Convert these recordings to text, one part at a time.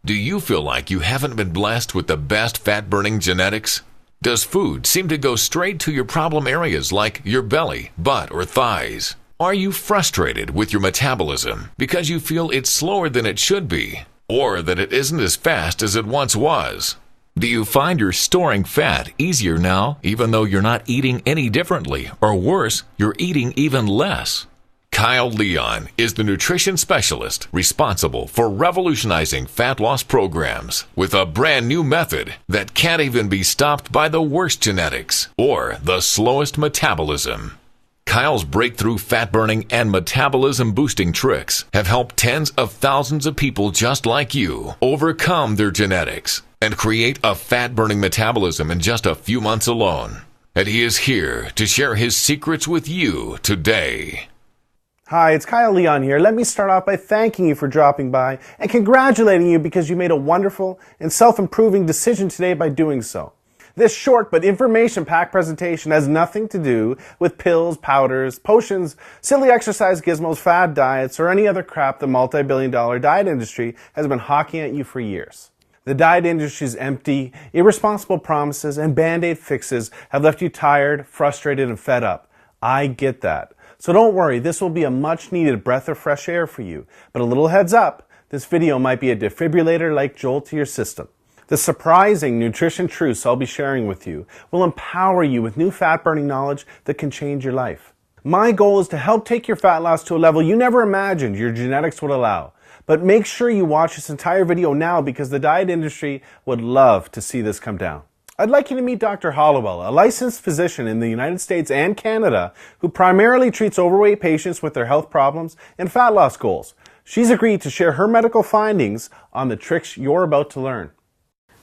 Do you feel like you haven't been blessed with the best fat-burning genetics? Does food seem to go straight to your problem areas like your belly, butt, or thighs? Are you frustrated with your metabolism because you feel it's slower than it should be, or that it isn't as fast as it once was? Do you find you're storing fat easier now, even though you're not eating any differently, or worse, you're eating even less? Kyle Leon is the nutrition specialist responsible for revolutionizing fat loss programs with a brand new method that can't even be stopped by the worst genetics or the slowest metabolism. Kyle's breakthrough fat-burning and metabolism-boosting tricks have helped tens of thousands of people just like you overcome their genetics and create a fat-burning metabolism in just a few months alone. And he is here to share his secrets with you today. Hi, it's Kyle Leon here. Let me start off by thanking you for dropping by and congratulating you because you made a wonderful and self-improving decision today by doing so. This short but information-packed presentation has nothing to do with pills, powders, potions, silly exercise gizmos, fad diets, or any other crap the multi-billion-dollar diet industry has been hawking at you for years. The diet industry's empty, irresponsible promises and band-aid fixes have left you tired, frustrated, and fed up. I get that. So don't worry, this will be a much-needed breath of fresh air for you. But a little heads up, this video might be a defibrillator-like jolt to your system. The surprising nutrition truths I'll be sharing with you will empower you with new fat-burning knowledge that can change your life. My goal is to help take your fat loss to a level you never imagined your genetics would allow. But make sure you watch this entire video now because the diet industry would love to see this come down. I'd like you to meet Dr. Hollowell, a licensed physician in the United States and Canada who primarily treats overweight patients with their health problems and fat loss goals. She's agreed to share her medical findings on the tricks you're about to learn.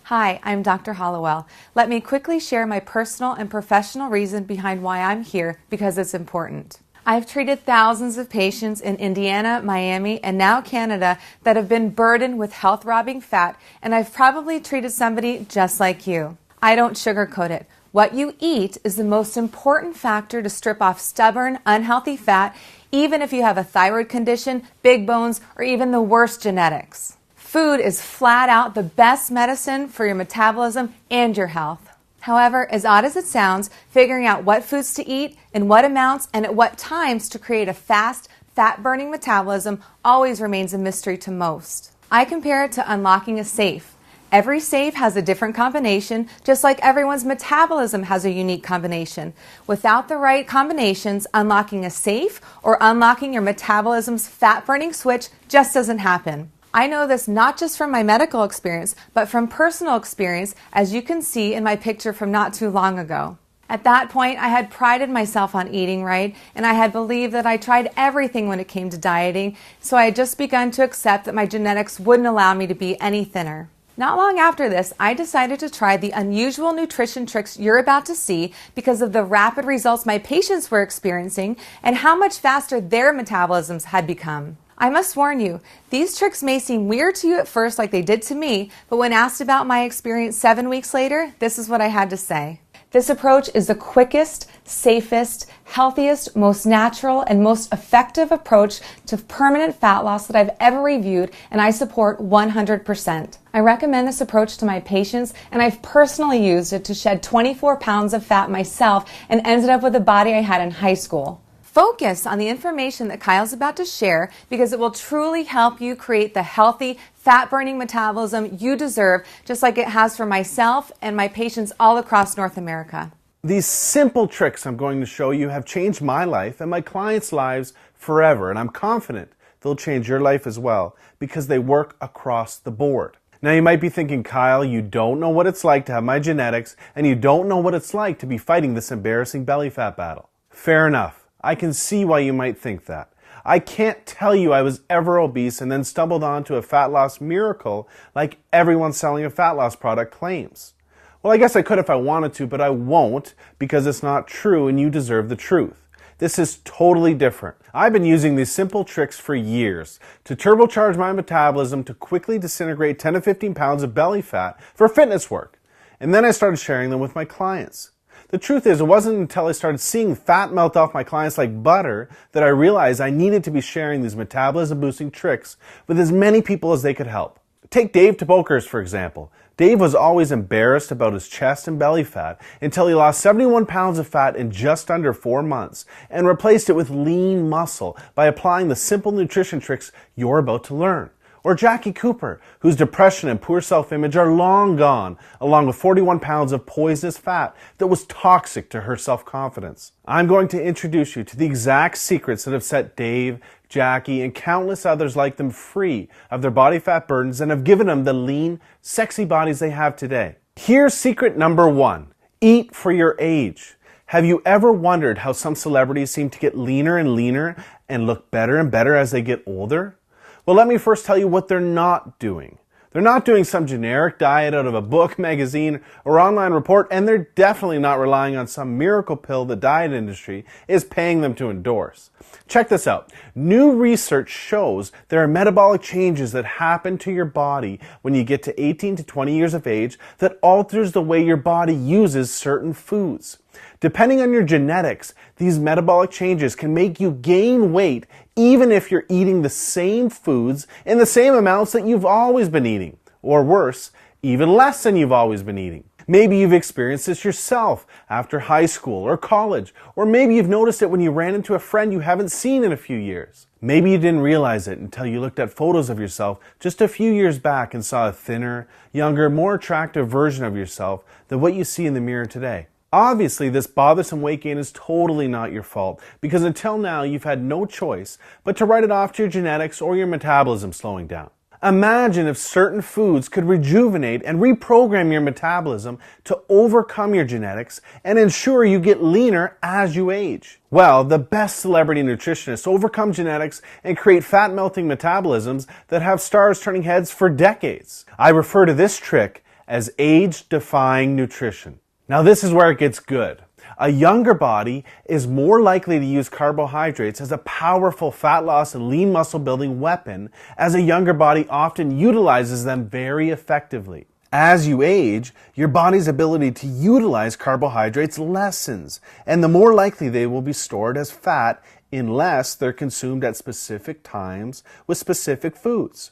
Hi, I'm Dr. Hollowell. Let me quickly share my personal and professional reason behind why I'm here because it's important. I've treated thousands of patients in Indiana, Miami, and now Canada that have been burdened with health-robbing fat, and I've probably treated somebody just like you. I don't sugarcoat it. What you eat is the most important factor to strip off stubborn, unhealthy fat, even if you have a thyroid condition, big bones, or even the worst genetics. Food is flat out the best medicine for your metabolism and your health. However, as odd as it sounds, figuring out what foods to eat, in what amounts, and at what times to create a fast, fat-burning metabolism always remains a mystery to most. I compare it to unlocking a safe. Every safe has a different combination, just like everyone's metabolism has a unique combination. Without the right combinations, unlocking a safe or unlocking your metabolism's fat-burning switch just doesn't happen. I know this not just from my medical experience, but from personal experience, as you can see in my picture from not too long ago. At that point, I had prided myself on eating right, and I had believed that I tried everything when it came to dieting, so I had just begun to accept that my genetics wouldn't allow me to be any thinner. Not long after this, I decided to try the unusual nutrition tricks you're about to see because of the rapid results my patients were experiencing and how much faster their metabolisms had become. I must warn you, these tricks may seem weird to you at first like they did to me, but when asked about my experience 7 weeks later, this is what I had to say. This approach is the quickest, safest, healthiest, most natural, and most effective approach to permanent fat loss that I've ever reviewed, and I support 100%. I recommend this approach to my patients, and I've personally used it to shed 24 pounds of fat myself and ended up with the body I had in high school. Focus on the information that Kyle's about to share because it will truly help you create the healthy, fat-burning metabolism you deserve, just like it has for myself and my patients all across North America. These simple tricks I'm going to show you have changed my life and my clients' lives forever, and I'm confident they'll change your life as well because they work across the board. Now you might be thinking, Kyle, you don't know what it's like to have my genetics, and you don't know what it's like to be fighting this embarrassing belly fat battle. Fair enough. I can see why you might think that. I can't tell you I was ever obese and then stumbled onto a fat loss miracle like everyone selling a fat loss product claims. Well, I guess I could if I wanted to, but I won't because it's not true and you deserve the truth. This is totally different. I've been using these simple tricks for years to turbocharge my metabolism to quickly disintegrate 10 to 15 pounds of belly fat for fitness work. And then I started sharing them with my clients. The truth is, it wasn't until I started seeing fat melt off my clients like butter that I realized I needed to be sharing these metabolism-boosting tricks with as many people as they could help. Take Dave Tobokers, for example. Dave was always embarrassed about his chest and belly fat until he lost 71 pounds of fat in just under 4 months and replaced it with lean muscle by applying the simple nutrition tricks you're about to learn. Or Jackie Cooper, whose depression and poor self-image are long gone, along with 41 pounds of poisonous fat that was toxic to her self-confidence. I'm going to introduce you to the exact secrets that have set Dave, Jackie, and countless others like them free of their body fat burdens and have given them the lean, sexy bodies they have today. Here's secret number 1. Eat for your age. Have you ever wondered how some celebrities seem to get leaner and leaner and look better and better as they get older? Well, let me first tell you what they're not doing. They're not doing some generic diet out of a book, magazine, or online report, and they're definitely not relying on some miracle pill the diet industry is paying them to endorse. Check this out. New research shows there are metabolic changes that happen to your body when you get to 18 to 20 years of age that alters the way your body uses certain foods. Depending on your genetics, these metabolic changes can make you gain weight even if you're eating the same foods in the same amounts that you've always been eating. Or worse, even less than you've always been eating. Maybe you've experienced this yourself after high school or college, or maybe you've noticed it when you ran into a friend you haven't seen in a few years. Maybe you didn't realize it until you looked at photos of yourself just a few years back and saw a thinner, younger, more attractive version of yourself than what you see in the mirror today. Obviously, this bothersome weight gain is totally not your fault, because until now you've had no choice but to write it off to your genetics or your metabolism slowing down. Imagine if certain foods could rejuvenate and reprogram your metabolism to overcome your genetics and ensure you get leaner as you age. Well, the best celebrity nutritionists overcome genetics and create fat-melting metabolisms that have stars turning heads for decades. I refer to this trick as age-defying nutrition. Now this is where it gets good. A younger body is more likely to use carbohydrates as a powerful fat loss and lean muscle building weapon, as a younger body often utilizes them very effectively. As you age, your body's ability to utilize carbohydrates lessens, and the more likely they will be stored as fat unless they're consumed at specific times with specific foods.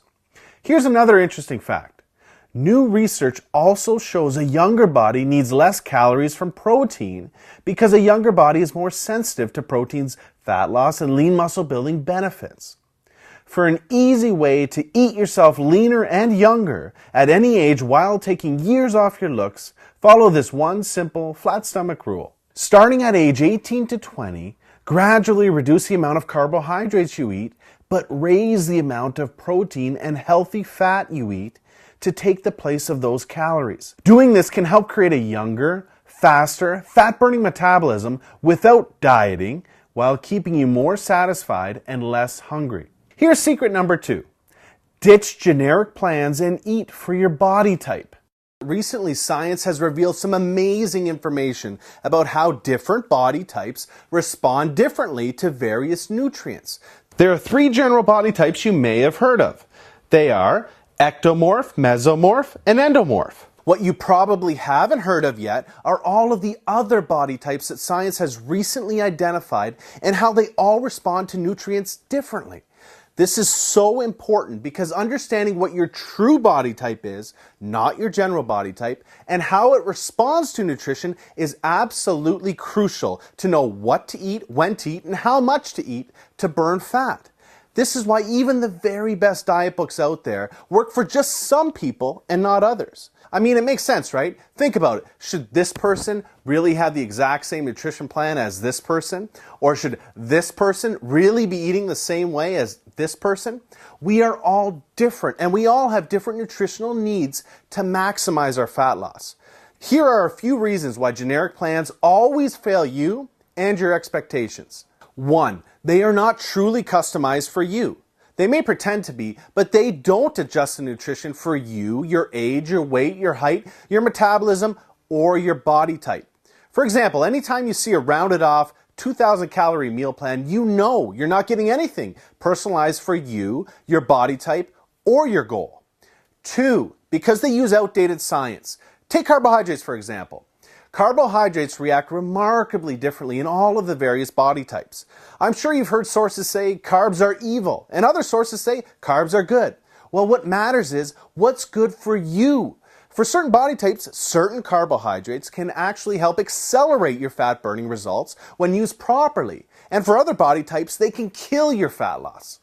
Here's another interesting fact. New research also shows a younger body needs less calories from protein because a younger body is more sensitive to protein's fat loss and lean muscle building benefits. For an easy way to eat yourself leaner and younger at any age while taking years off your looks, follow this one simple flat stomach rule. Starting at age 18 to 20, gradually reduce the amount of carbohydrates you eat, but raise the amount of protein and healthy fat you eat to take the place of those calories. Doing this can help create a younger, faster, fat-burning metabolism without dieting while keeping you more satisfied and less hungry. Here's secret number 2. Ditch generic plans and eat for your body type. Recently, science has revealed some amazing information about how different body types respond differently to various nutrients. There are 3 general body types you may have heard of. They are ectomorph, mesomorph, and endomorph. What you probably haven't heard of yet are all of the other body types that science has recently identified and how they all respond to nutrients differently. This is so important because understanding what your true body type is, not your general body type, and how it responds to nutrition is absolutely crucial to know what to eat, when to eat, and how much to eat to burn fat. This is why even the very best diet books out there work for just some people and not others. I mean, it makes sense, right? Think about it. Should this person really have the exact same nutrition plan as this person? Or should this person really be eating the same way as this person? We are all different, and we all have different nutritional needs to maximize our fat loss. Here are a few reasons why generic plans always fail you and your expectations. 1. They are not truly customized for you. They may pretend to be, but they don't adjust the nutrition for you, your age, your weight, your height, your metabolism, or your body type. For example, anytime you see a rounded off 2,000 calorie meal plan, you know you're not getting anything personalized for you, your body type, or your goal. 2. Because they use outdated science. Take carbohydrates, for example. Carbohydrates react remarkably differently in all of the various body types. I'm sure you've heard sources say carbs are evil, and other sources say carbs are good. Well, what matters is what's good for you. For certain body types, certain carbohydrates can actually help accelerate your fat burning results when used properly. And for other body types, they can kill your fat loss.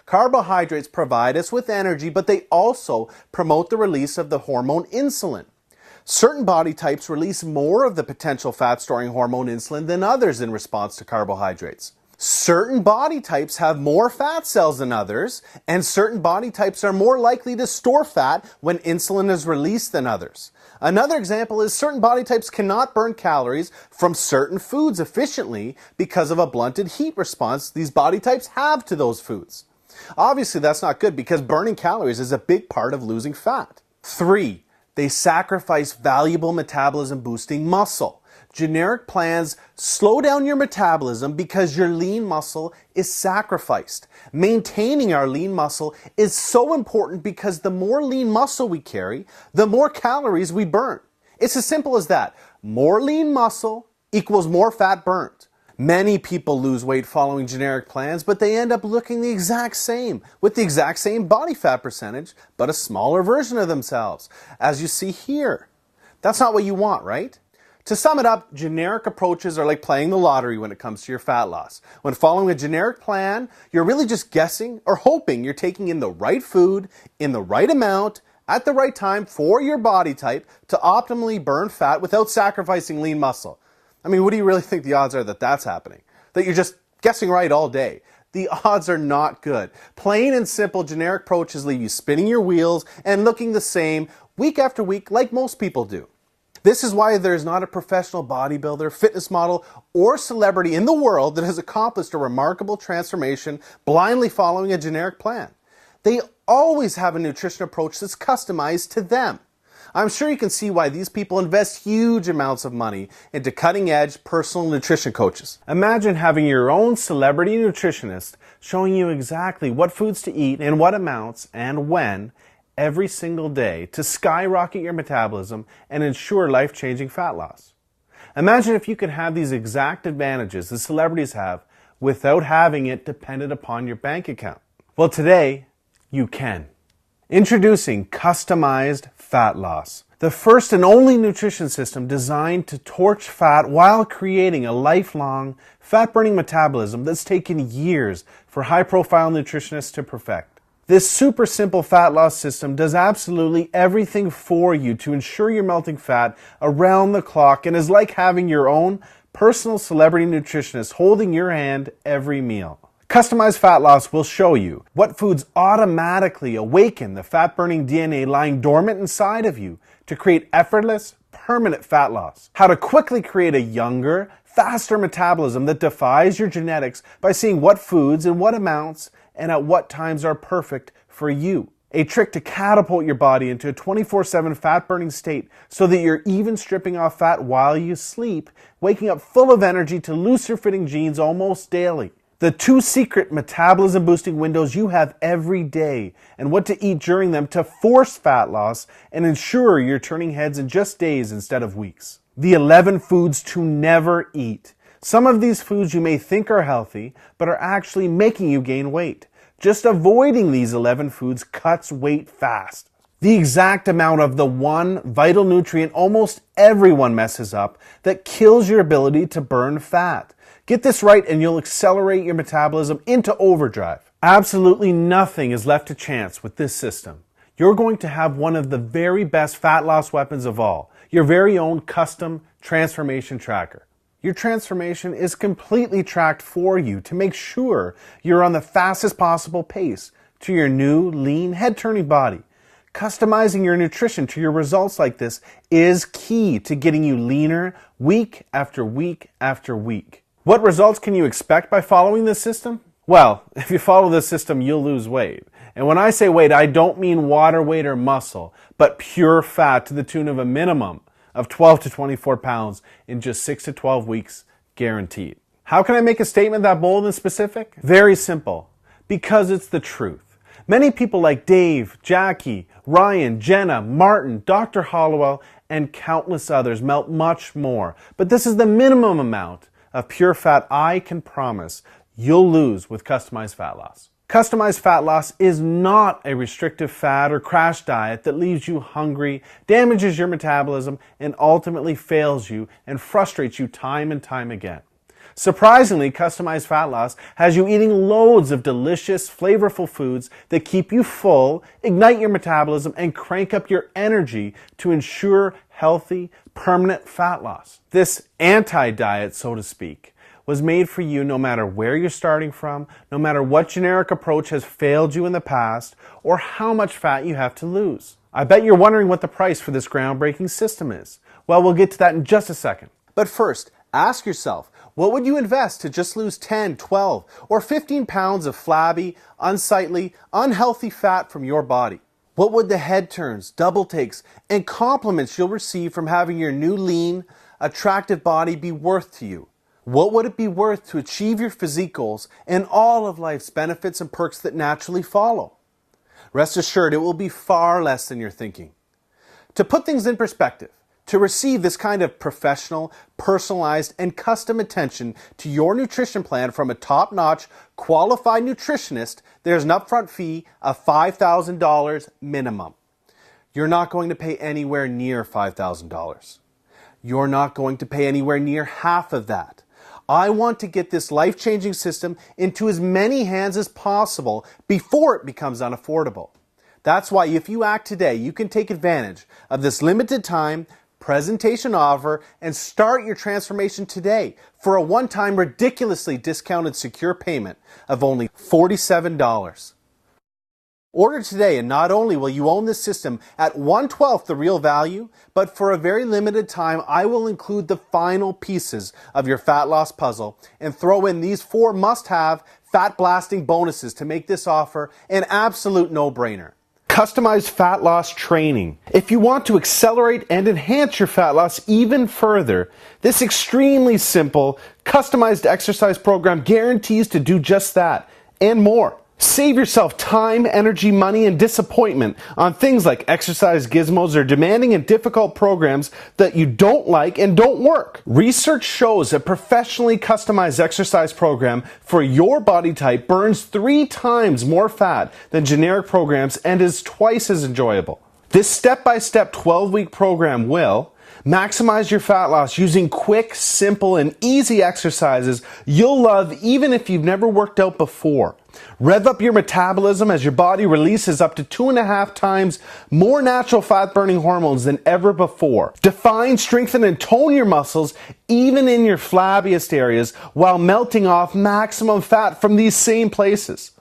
Carbohydrates provide us with energy, but they also promote the release of the hormone insulin. Certain body types release more of the potential fat-storing hormone insulin than others in response to carbohydrates. Certain body types have more fat cells than others, and certain body types are more likely to store fat when insulin is released than others. Another example is certain body types cannot burn calories from certain foods efficiently because of a blunted heat response these body types have to those foods. Obviously, that's not good because burning calories is a big part of losing fat. 3. They sacrifice valuable metabolism-boosting muscle. Generic plans slow down your metabolism because your lean muscle is sacrificed. Maintaining our lean muscle is so important because the more lean muscle we carry, the more calories we burn. It's as simple as that. More lean muscle equals more fat burnt. Many people lose weight following generic plans, but they end up looking the exact same, with the exact same body fat percentage, but a smaller version of themselves, as you see here. That's not what you want, right? To sum it up, generic approaches are like playing the lottery when it comes to your fat loss. When following a generic plan, you're really just guessing or hoping you're taking in the right food, in the right amount, at the right time for your body type to optimally burn fat without sacrificing lean muscle. I mean, what do you really think the odds are that that's happening? That you're just guessing right all day? The odds are not good. Plain and simple generic approaches leave you spinning your wheels and looking the same week after week like most people do. This is why there is not a professional bodybuilder, fitness model, or celebrity in the world that has accomplished a remarkable transformation blindly following a generic plan. They always have a nutrition approach that's customized to them. I'm sure you can see why these people invest huge amounts of money into cutting-edge personal nutrition coaches. Imagine having your own celebrity nutritionist showing you exactly what foods to eat in what amounts and when every single day to skyrocket your metabolism and ensure life-changing fat loss. Imagine if you could have these exact advantages the celebrities have without having it dependent upon your bank account. Well, today, you can. Introducing customized fat loss, the first and only nutrition system designed to torch fat while creating a lifelong fat-burning metabolism that's taken years for high-profile nutritionists to perfect. This super simple fat loss system does absolutely everything for you to ensure you're melting fat around the clock and is like having your own personal celebrity nutritionist holding your hand every meal. Customized fat loss will show you what foods automatically awaken the fat-burning DNA lying dormant inside of you to create effortless, permanent fat loss. How to quickly create a younger, faster metabolism that defies your genetics by seeing what foods and what amounts and at what times are perfect for you. A trick to catapult your body into a 24/7 fat-burning state so that you're even stripping off fat while you sleep, waking up full of energy to looser-fitting jeans almost daily. The 2 secret metabolism-boosting windows you have every day and what to eat during them to force fat loss and ensure you're turning heads in just days instead of weeks. The 11 foods to never eat. Some of these foods you may think are healthy, but are actually making you gain weight. Just avoiding these 11 foods cuts weight fast. The exact amount of the one vital nutrient almost everyone messes up that kills your ability to burn fat. Get this right and you'll accelerate your metabolism into overdrive. Absolutely nothing is left to chance with this system. You're going to have one of the very best fat loss weapons of all, your very own custom transformation tracker. Your transformation is completely tracked for you to make sure you're on the fastest possible pace to your new, lean, head-turning body. Customizing your nutrition to your results like this is key to getting you leaner week after week after week. What results can you expect by following this system? Well, if you follow this system, you'll lose weight. And when I say weight, I don't mean water weight or muscle, but pure fat to the tune of a minimum of 12 to 24 pounds in just 6 to 12 weeks, guaranteed. How can I make a statement that bold and specific? Very simple. Because it's the truth. Many people like Dave, Jackie, Ryan, Jenna, Martin, Dr. Hollowell, and countless others melt much more. But this is the minimum amount of pure fat I can promise you'll lose with customized fat loss. Customized fat loss is not a restrictive fad or crash diet that leaves you hungry, damages your metabolism, and ultimately fails you and frustrates you time and time again. Surprisingly, customized fat loss has you eating loads of delicious, flavorful foods that keep you full, ignite your metabolism, and crank up your energy to ensure healthy, permanent fat loss. This anti-diet, so to speak, was made for you no matter where you're starting from, no matter what generic approach has failed you in the past, or how much fat you have to lose. I bet you're wondering what the price for this groundbreaking system is. Well, we'll get to that in just a second. But first, ask yourself, what would you invest to just lose 10, 12, or 15 pounds of flabby, unsightly, unhealthy fat from your body? What would the head turns, double takes, and compliments you'll receive from having your new lean, attractive body be worth to you? What would it be worth to achieve your physique goals and all of life's benefits and perks that naturally follow? Rest assured, it will be far less than you're thinking. To put things in perspective, to receive this kind of professional, personalized, and custom attention to your nutrition plan from a top-notch, qualified nutritionist, there's an upfront fee of $5,000 minimum. You're not going to pay anywhere near $5,000. You're not going to pay anywhere near half of that. I want to get this life-changing system into as many hands as possible before it becomes unaffordable. That's why if you act today, you can take advantage of this limited time presentation offer and start your transformation today for a one-time ridiculously discounted secure payment of only $47. Order today, and not only will you own this system at 1/12 the real value, but for a very limited time, I will include the final pieces of your fat loss puzzle and throw in these 4 must-have fat-blasting bonuses to make this offer an absolute no-brainer. Customized fat loss training. If you want to accelerate and enhance your fat loss even further, this extremely simple, customized exercise program guarantees to do just that and more. Save yourself time, energy, money, and disappointment on things like exercise gizmos or demanding and difficult programs that you don't like and don't work. Research shows a professionally customized exercise program for your body type burns 3 times more fat than generic programs and is twice as enjoyable. This step-by-step 12-week program will maximize your fat loss using quick, simple, and easy exercises you'll love even if you've never worked out before. Rev up your metabolism as your body releases up to 2.5 times more natural fat-burning hormones than ever before. Define, strengthen, and tone your muscles even in your flabbiest areas while melting off maximum fat from these same places.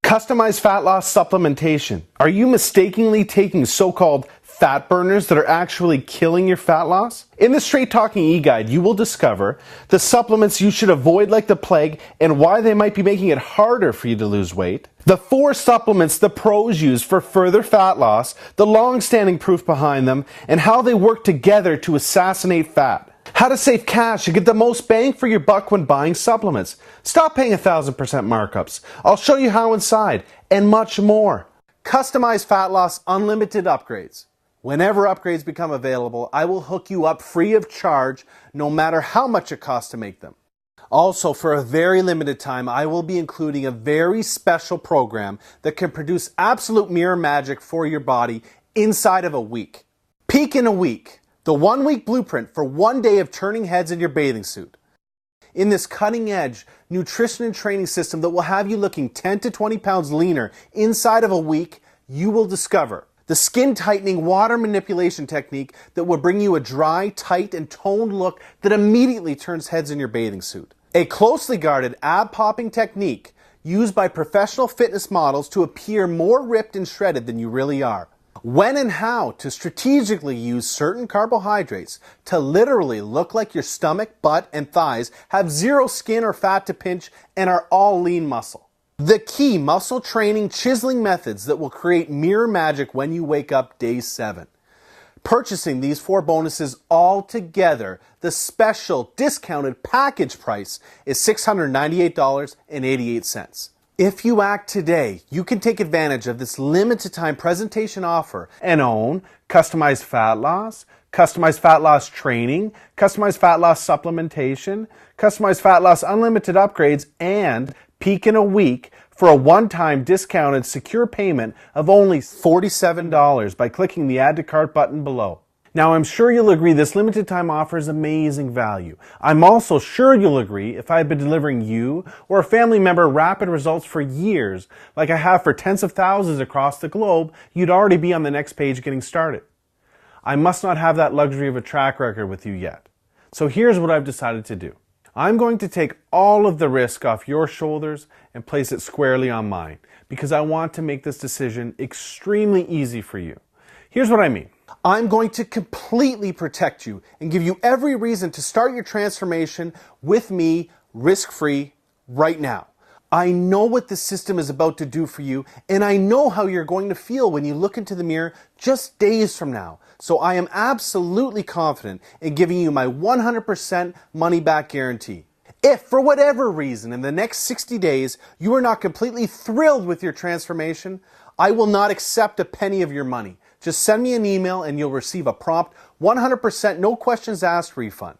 Customized fat loss supplementation. Are you mistakenly taking so-called fat burners that are actually killing your fat loss? In the Straight Talking e-guide, you will discover the supplements you should avoid like the plague and why they might be making it harder for you to lose weight, the 4 supplements the pros use for further fat loss, the long-standing proof behind them, and how they work together to assassinate fat. How to save cash and get the most bang for your buck when buying supplements. Stop paying 1,000% markups. I'll show you how inside, and much more. Customized fat loss unlimited upgrades. Whenever upgrades become available, I will hook you up free of charge, no matter how much it costs to make them. Also, for a very limited time, I will be including a very special program that can produce absolute mirror magic for your body inside of a week. Peak in a week, the 1-week blueprint for 1 day of turning heads in your bathing suit. In this cutting-edge nutrition and training system that will have you looking 10 to 20 pounds leaner inside of a week, you will discover the skin-tightening water manipulation technique that will bring you a dry, tight, and toned look that immediately turns heads in your bathing suit. A closely guarded ab-popping technique used by professional fitness models to appear more ripped and shredded than you really are. When and how to strategically use certain carbohydrates to literally look like your stomach, butt, and thighs have zero skin or fat to pinch and are all lean muscle. The key muscle training chiseling methods that will create mirror magic when you wake up day 7. Purchasing these 4 bonuses all together, the special discounted package price is $698.88. If you act today, you can take advantage of this limited time presentation offer and own customized fat loss training, customized fat loss supplementation, customized fat loss unlimited upgrades, and peak in a week for a one-time discounted secure payment of only $47 by clicking the Add to Cart button below. Now, I'm sure you'll agree this limited time offer is amazing value. I'm also sure you'll agree if I had been delivering you or a family member rapid results for years, like I have for tens of thousands across the globe, you'd already be on the next page getting started. I must not have that luxury of a track record with you yet. So here's what I've decided to do. I'm going to take all of the risk off your shoulders and place it squarely on mine, because I want to make this decision extremely easy for you. Here's what I mean. I'm going to completely protect you and give you every reason to start your transformation with me, risk-free, right now. I know what the system is about to do for you, and I know how you're going to feel when you look into the mirror just days from now. So I am absolutely confident in giving you my 100% money-back guarantee. If, for whatever reason, in the next 60 days, you are not completely thrilled with your transformation, I will not accept a penny of your money. Just send me an email and you'll receive a prompt 100% no questions asked refund.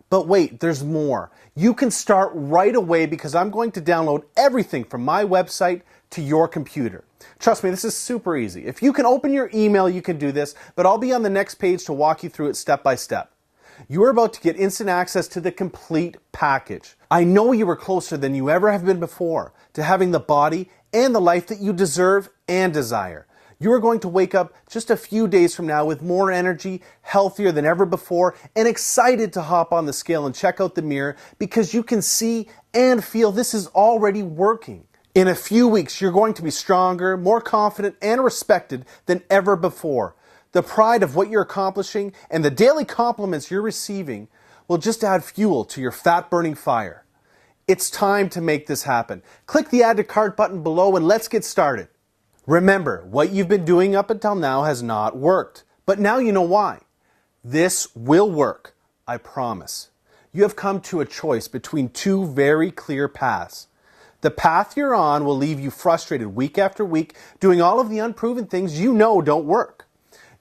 But wait, there's more. You can start right away because I'm going to download everything from my website to your computer. Trust me, this is super easy. If you can open your email, you can do this, but I'll be on the next page to walk you through it step by step. You are about to get instant access to the complete package. I know you are closer than you ever have been before to having the body and the life that you deserve and desire. You are going to wake up just a few days from now with more energy, healthier than ever before, and excited to hop on the scale and check out the mirror because you can see and feel this is already working. In a few weeks, you're going to be stronger, more confident, and respected than ever before. The pride of what you're accomplishing and the daily compliments you're receiving will just add fuel to your fat-burning fire. It's time to make this happen. Click the Add to Cart button below and let's get started. Remember, what you've been doing up until now has not worked, but now you know why. This will work, I promise. You have come to a choice between two very clear paths. The path you're on will leave you frustrated week after week, doing all of the unproven things you know don't work.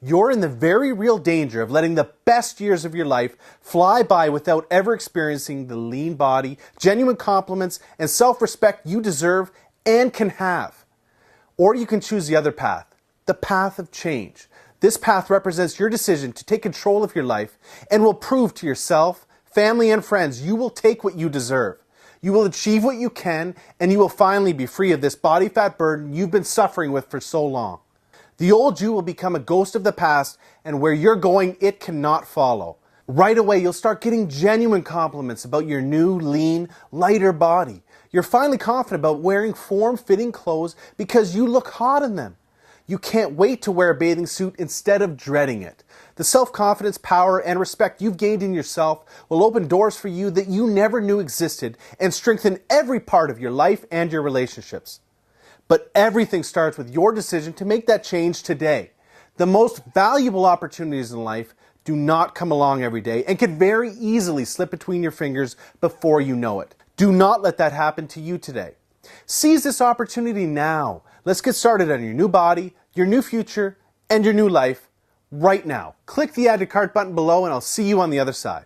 You're in the very real danger of letting the best years of your life fly by without ever experiencing the lean body, genuine compliments, and self-respect you deserve and can have. Or you can choose the other path, the path of change. This path represents your decision to take control of your life and will prove to yourself, family, and friends you will take what you deserve. You will achieve what you can, and you will finally be free of this body fat burden you've been suffering with for so long. The old you will become a ghost of the past, and where you're going, it cannot follow. Right away, you'll start getting genuine compliments about your new, lean, lighter body. You're finally confident about wearing form-fitting clothes because you look hot in them. You can't wait to wear a bathing suit instead of dreading it. The self-confidence, power, and respect you've gained in yourself will open doors for you that you never knew existed and strengthen every part of your life and your relationships. But everything starts with your decision to make that change today. The most valuable opportunities in life do not come along every day and can very easily slip between your fingers before you know it. Do not let that happen to you today. Seize this opportunity now. Let's get started on your new body, your new future, and your new life right now. Click the Add to Cart button below and I'll see you on the other side.